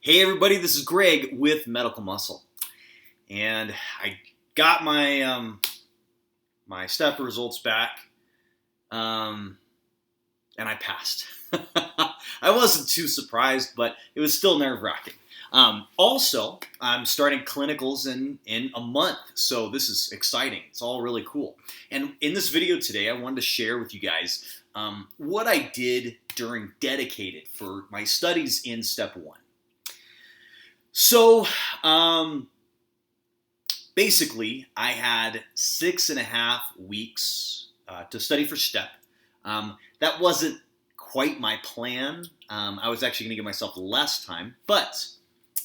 Hey everybody, this is Greg with Medical Muscle, and I got my step results back, um, and I passed. I wasn't too surprised, but it was still nerve-wracking. Also, I'm starting clinicals in a month, so this is exciting. It's all really cool. And in this video today, I wanted to share with you guys what I did during dedicated for my studies in Step 1. So, basically, I had 6.5 weeks to study for STEP. That wasn't quite my plan. I was actually going to give myself less time, but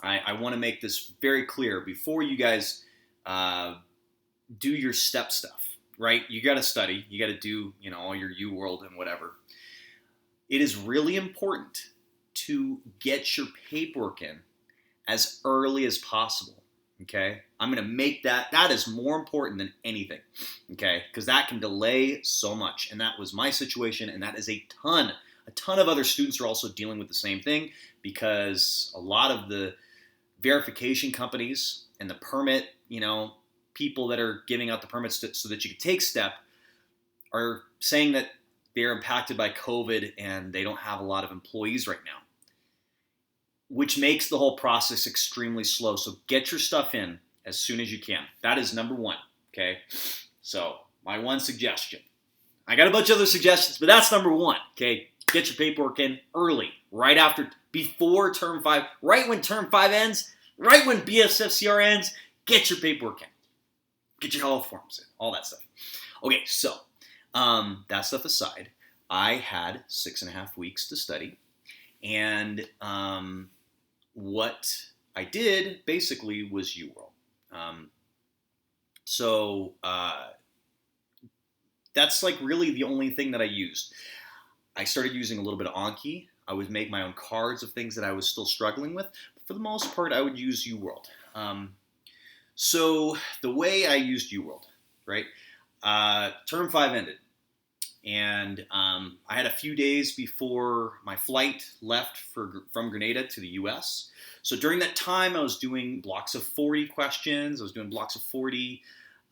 I want to make this very clear before you guys do your STEP stuff, right? You got to study. You got to do, all your Uworld and whatever. It is really important to get your paperwork in as early as possible, okay? I'm going to make that is more important than anything, okay? Because that can delay so much, and that was my situation, and that is a ton of other students are also dealing with the same thing because a lot of the verification companies and the permit, people that are giving out the permits so that you can take STEP are saying that they're impacted by COVID and they don't have a lot of employees right now, which makes the whole process extremely slow. So get your stuff in as soon as you can. That is number one, okay? So my one suggestion. I got a bunch of other suggestions, but that's number one, okay? Get your paperwork in early, before Term 5, right when Term 5 ends, right when BSFCR ends, get your paperwork in. Get your health forms in, all that stuff. Okay, so that stuff aside, I had 6.5 weeks to study, and what I did basically was Uworld. So that's like really the only thing that I used. I started using a little bit of Anki. I would make my own cards of things that I was still struggling with. But for the most part, I would use Uworld. So the way I used Uworld, right? Term 5 ended. And I had a few days before my flight left from Grenada to the US. So during that time, I was doing blocks of 40 questions. I was doing blocks of 40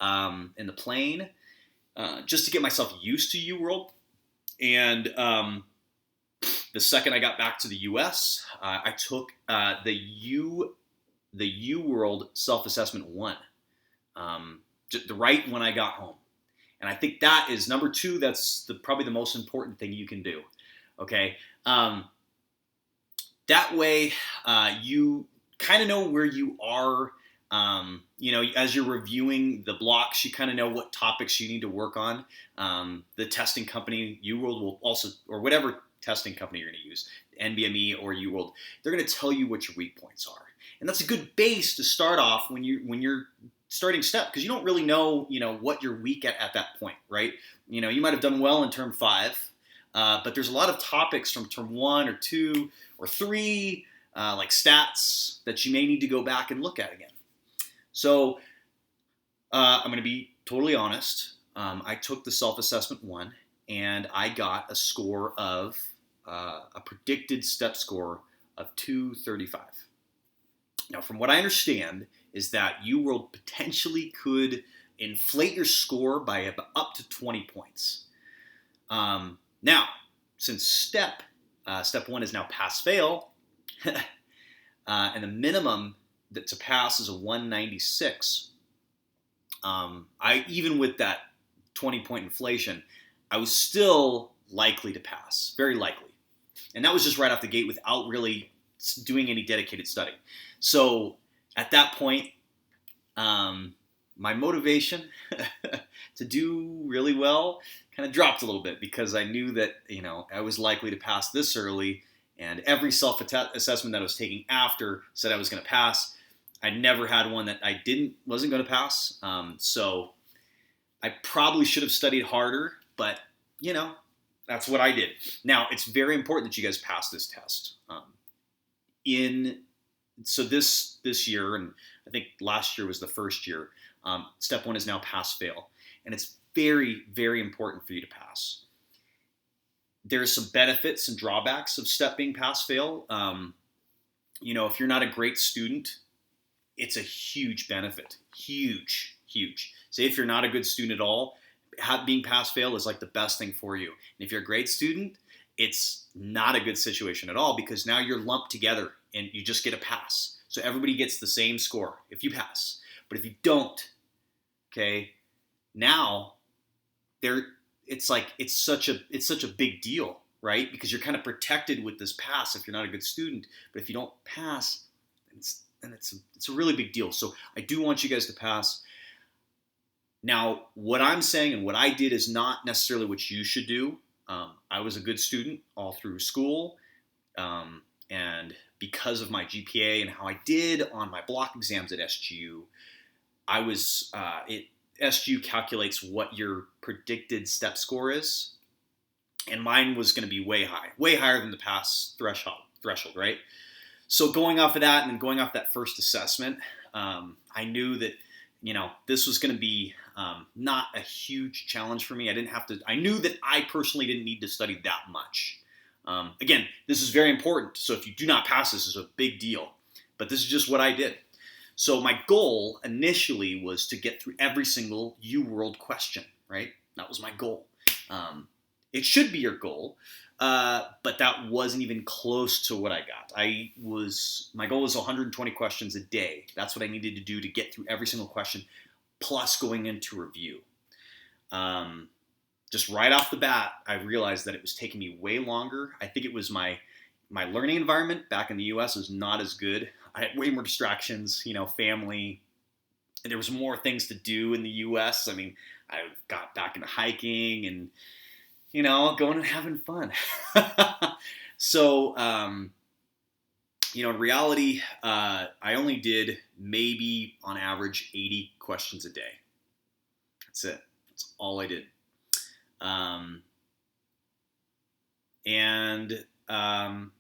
in the plane just to get myself used to Uworld. And the second I got back to the US, I took the Uworld Self-Assessment 1 right when I got home. And I think that is number 2. That's probably the most important thing you can do. Okay, that way you kind of know where you are. As you're reviewing the blocks, you kind of know what topics you need to work on. The testing company, Uworld, will also, or whatever testing company you're going to use, NBME or Uworld, they're going to tell you what your weak points are, and that's a good base to start off when you're starting STEP, because you don't really know, what you're weak at that point, right? You might have done well in Term 5, but there's a lot of topics from Term 1 or 2 or 3, like stats, that you may need to go back and look at again. So I'm going to be totally honest. I took the Self-Assessment 1, and I got a score of, a predicted STEP score of 235. Now, from what I understand, is that Uworld potentially could inflate your score by up to 20 points. Now, since Step 1 is now pass-fail, and the minimum to pass is a 196, even with that 20-point inflation, I was still likely to pass, very likely. And that was just right off the gate without really doing any dedicated study. So at that point, my motivation to do really well kind of dropped a little bit, because I knew that, I was likely to pass this early, and every self-assessment that I was taking after said I was going to pass. I never had one that I wasn't going to pass. So I probably should have studied harder, but, that's what I did. Now, it's very important that you guys pass this test. So this year, and I think last year was the first year, Step 1 is now pass-fail. And it's very, very important for you to pass. There's some benefits and drawbacks of STEP being pass-fail. if you're not a great student, it's a huge benefit. Huge, huge. Say if you're not a good student at all, being pass-fail is like the best thing for you. And if you're a great student, it's not a good situation at all, because now you're lumped together and you just get a pass. So everybody gets the same score if you pass. But if you don't, okay, now it's such a big deal, right? Because you're kind of protected with this pass if you're not a good student. But if you don't pass, it's a really big deal. So I do want you guys to pass. Now, what I'm saying and what I did is not necessarily what you should do. I was a good student all through school, and because of my GPA and how I did on my block exams at SGU, SGU calculates what your predicted step score is, and mine was going to be way higher than the pass threshold, right? So going off of that and going off that first assessment, I knew that this was going to be not a huge challenge for me. I knew that I personally didn't need to study that much. Again, this is very important. So if you do not pass, this is a big deal. But this is just what I did. So my goal initially was to get through every single Uworld question, right? That was my goal. It should be your goal, but that wasn't even close to what I got. My goal was 120 questions a day. That's what I needed to do to get through every single question, plus going into review. Just right off the bat, I realized that it was taking me way longer. I think it was my learning environment back in the U.S. was not as good. I had way more distractions, family, and there was more things to do in the U.S. I mean, I got back into hiking and, going and having fun. So, in reality, I only did maybe on average 80 questions a day. That's it. That's all I did. And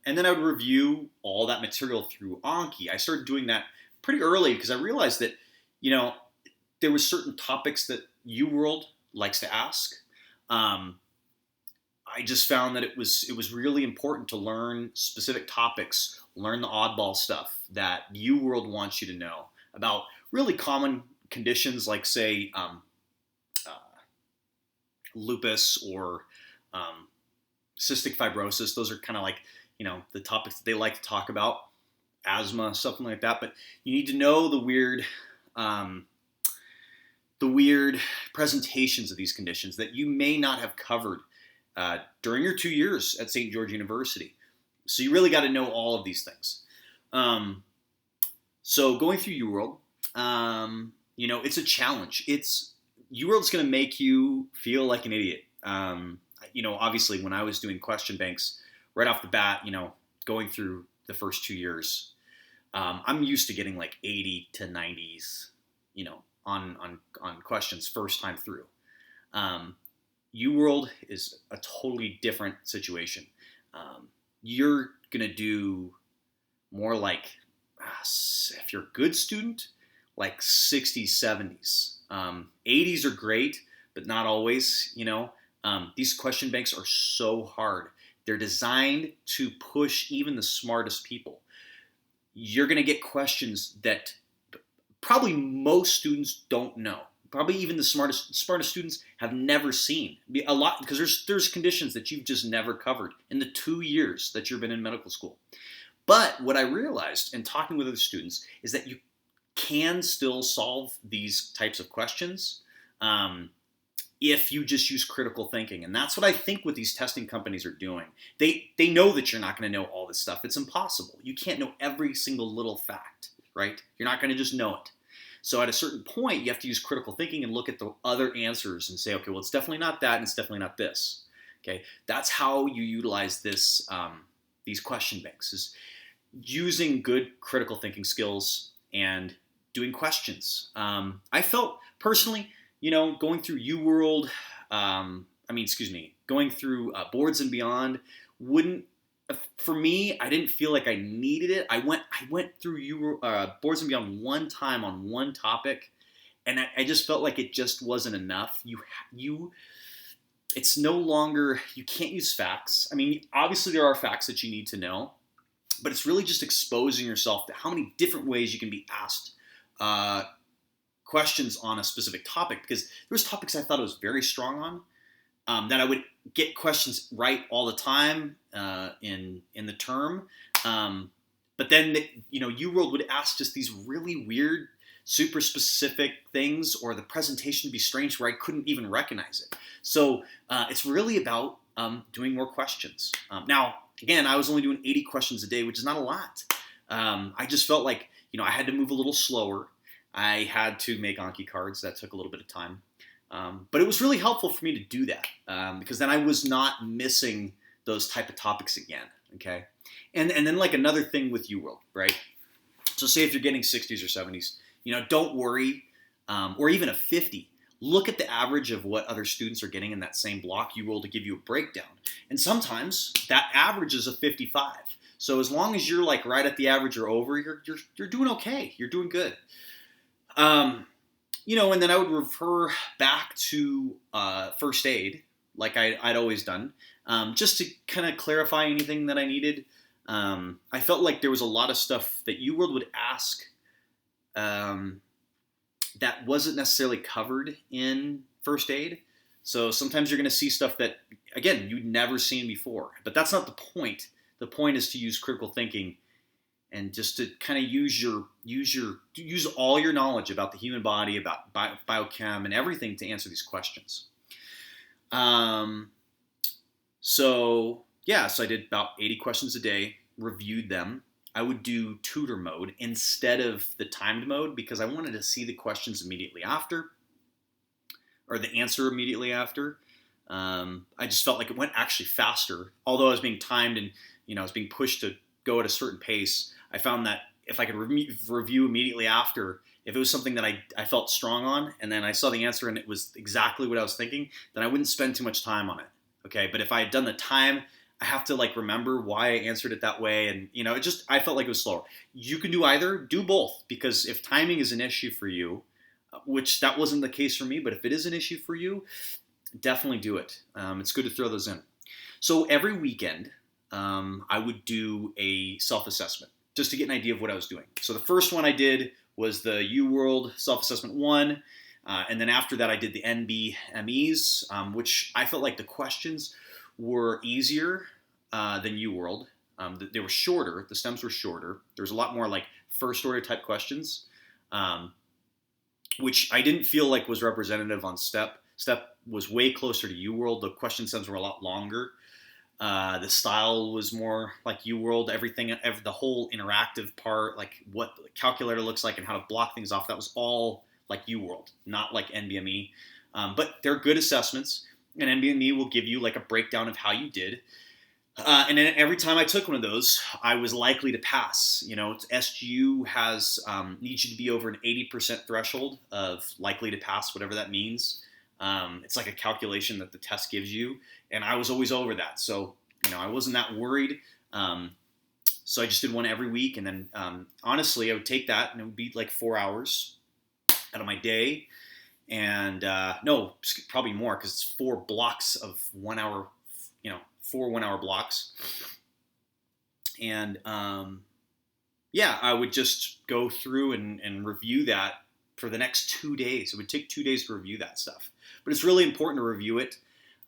then I would review all that material through Anki. I started doing that pretty early because I realized that, there was certain topics that Uworld likes to ask. I just found that it was really important to learn specific topics, learn the oddball stuff that Uworld wants you to know about really common conditions like, say, lupus or cystic fibrosis. Those are kind of like, the topics that they like to talk about, asthma, something like that. But you need to know the weird presentations of these conditions that you may not have covered during your 2 years at St. George University. So you really got to know all of these things. So going through Uworld, it's a challenge. Uworld's going to make you feel like an idiot. Obviously when I was doing question banks right off the bat, going through the first 2 years, I'm used to getting like 80 to 90s, on questions first time through. Uworld is a totally different situation. You're going to do more like, if you're a good student, like 60s, 70s. 80s are great, but not always, These question banks are so hard. They're designed to push even the smartest people. You're going to get questions that probably most students don't know. Probably even the smartest students have never seen a lot, because there's conditions that you've just never covered in the 2 years that you've been in medical school. But what I realized in talking with other students is that you can still solve these types of questions if you just use critical thinking. And that's what I think what these testing companies are doing. They know that you're not going to know all this stuff. It's impossible. You can't know every single little fact, right? You're not going to just know it. So at a certain point, you have to use critical thinking and look at the other answers and say, okay, well, it's definitely not that, and it's definitely not this. Okay, that's how you utilize this. These question banks is using good critical thinking skills and doing questions. I felt personally, going through Uworld, going through Boards and Beyond for me, I didn't feel like I needed it. I went through Boards and Beyond one time on one topic, and I just felt like it just wasn't enough. It's no longer, you can't use facts. I mean, obviously there are facts that you need to know, but it's really just exposing yourself to how many different ways you can be asked questions on a specific topic, because there was topics I thought I was very strong on, that I would get questions right all the time in the term. But then, UWorld would ask just these really weird, super specific things, or the presentation would be strange where I couldn't even recognize it. So it's really about doing more questions. Now, again, I was only doing 80 questions a day, which is not a lot. I just felt like, I had to move a little slower. I had to make Anki cards. That took a little bit of time. But it was really helpful for me to do that, because then I was not missing those type of topics again, okay? And then like another thing with UWorld, right? So say if you're getting 60s or 70s, don't worry, or even a 50. Look at the average of what other students are getting in that same block. UWorld to give you a breakdown. And sometimes that average is a 55. So as long as you're like right at the average or over, you're doing okay. You're doing good. And then I would refer back to first aid, like I'd always done, just to kind of clarify anything that I needed. I felt like there was a lot of stuff that UWorld would ask that wasn't necessarily covered in first aid. So sometimes you're going to see stuff that, again, you'd never seen before. But that's not the point. The point is to use critical thinking and just to kind of use all your knowledge about the human body, about biochem and everything to answer these questions. So I did about 80 questions a day, reviewed them. I would do tutor mode instead of the timed mode because I wanted to see the questions immediately after, or the answer immediately after. I just felt like it went actually faster, although I was being timed and I was being pushed to go at a certain pace. I found that if I could review immediately after, if it was something that I felt strong on, and then I saw the answer and it was exactly what I was thinking, then I wouldn't spend too much time on it. Okay, but if I had done the time, I have to remember why I answered it that way, and I felt like it was slower. You can do either, do both, because if timing is an issue for you, which that wasn't the case for me, but if it is an issue for you, definitely do it. It's good to throw those in. So every weekend, I would do a self-assessment just to get an idea of what I was doing. So the first one I did was the UWorld Self-Assessment 1, and then after that I did the NBMEs, which I felt like the questions were easier than UWorld. They were shorter, the stems were shorter. There was a lot more first order type questions, which I didn't feel like was representative on STEP. STEP was way closer to UWorld. The question stems were a lot longer. The style was more like UWorld. Everything, the whole interactive part, like what the calculator looks like and how to block things off, that was all like UWorld, not like NBME. But they're good assessments, and NBME will give you a breakdown of how you did. And then every time I took one of those, I was likely to pass. SGU needs you to be over an 80% threshold of likely to pass, whatever that means. It's like a calculation that the test gives you, and I was always over that. So, I wasn't that worried. So I just did one every week, and then honestly, I would take that, and it would be 4 hours out of my day. And no, probably more, because it's 4 blocks of 1 hour, 4 1 hour blocks. And I would just go through and review that for the next 2 days. It would take 2 days to review that stuff. But it's really important to review it.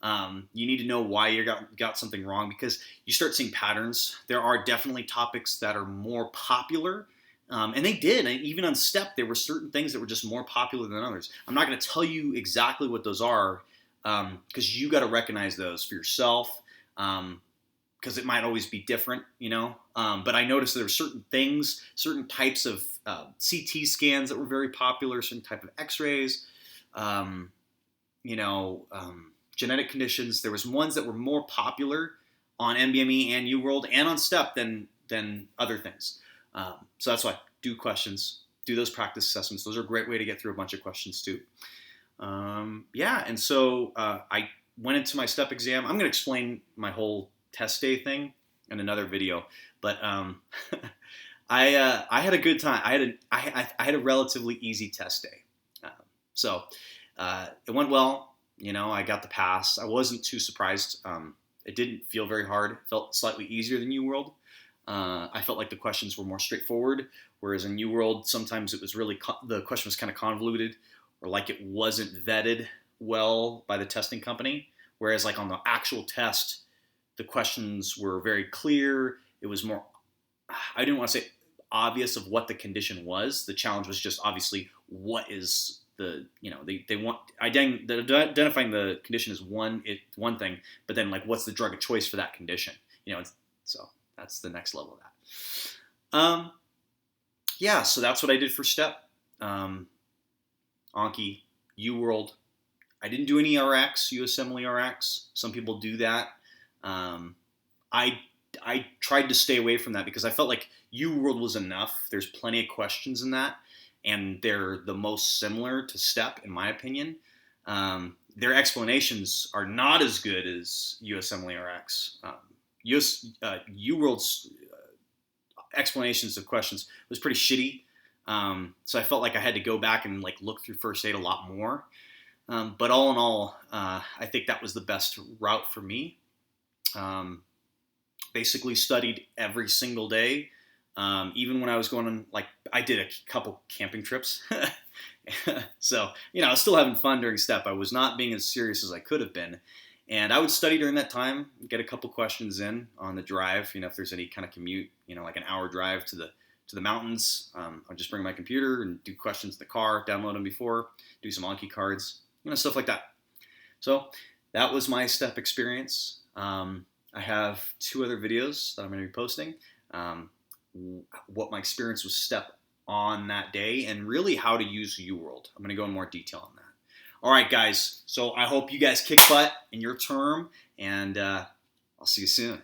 You need to know why you got something wrong, because you start seeing patterns. There are definitely topics that are more popular. And they did. And even on STEP, there were certain things that were just more popular than others. I'm not going to tell you exactly what those are, because you got to recognize those for yourself, because it might always be different, But I noticed there were certain things, certain types of CT scans that were very popular, certain type of X-rays, genetic conditions. There was ones that were more popular on NBME and UWorld and on STEP than other things. So that's why do questions, do those practice assessments. Those are a great way to get through a bunch of questions too. And so I went into my STEP exam. I'm going to explain my whole test day thing in another video, but I had a good time. I had a relatively easy test day, so it went well. I got the pass. I wasn't too surprised. It didn't feel very hard. It felt slightly easier than UWorld. I felt like the questions were more straightforward, whereas in Uworld, sometimes it was really, the question was kind of convoluted, or like it wasn't vetted well by the testing company. Whereas like on the actual test, the questions were very clear. It was more, I didn't want to say obvious of what the condition was. The challenge was just obviously what is they want identifying the condition is one thing, but then like what's the drug of choice for that condition? So that's the next level of that. Yeah, so that's what I did for STEP. Anki, Uworld. I didn't do any RX, USMLE RX. Some people do that. I tried to stay away from that because I felt like Uworld was enough. There's plenty of questions in that, and they're the most similar to STEP, in my opinion. Their explanations are not as good as USMLE RX. Uworld's explanations of questions was pretty shitty. So I felt like I had to go back and like look through first aid a lot more. But all in all, I think that was the best route for me. Basically studied every single day. Even when I was going on, like, I did a couple camping trips. So, I was still having fun during STEP. I was not being as serious as I could have been. And I would study during that time, get a couple questions in on the drive, if there's any kind of commute, like an hour drive to the mountains. I'd just bring my computer and do questions in the car, download them before, do some Anki cards, stuff like that. So that was my STEP experience. I have 2 other videos that I'm going to be posting. What my experience with STEP on that day, and really how to use Uworld. I'm going to go in more detail on that. All right, guys. So I hope you guys kick butt in your term, and I'll see you soon.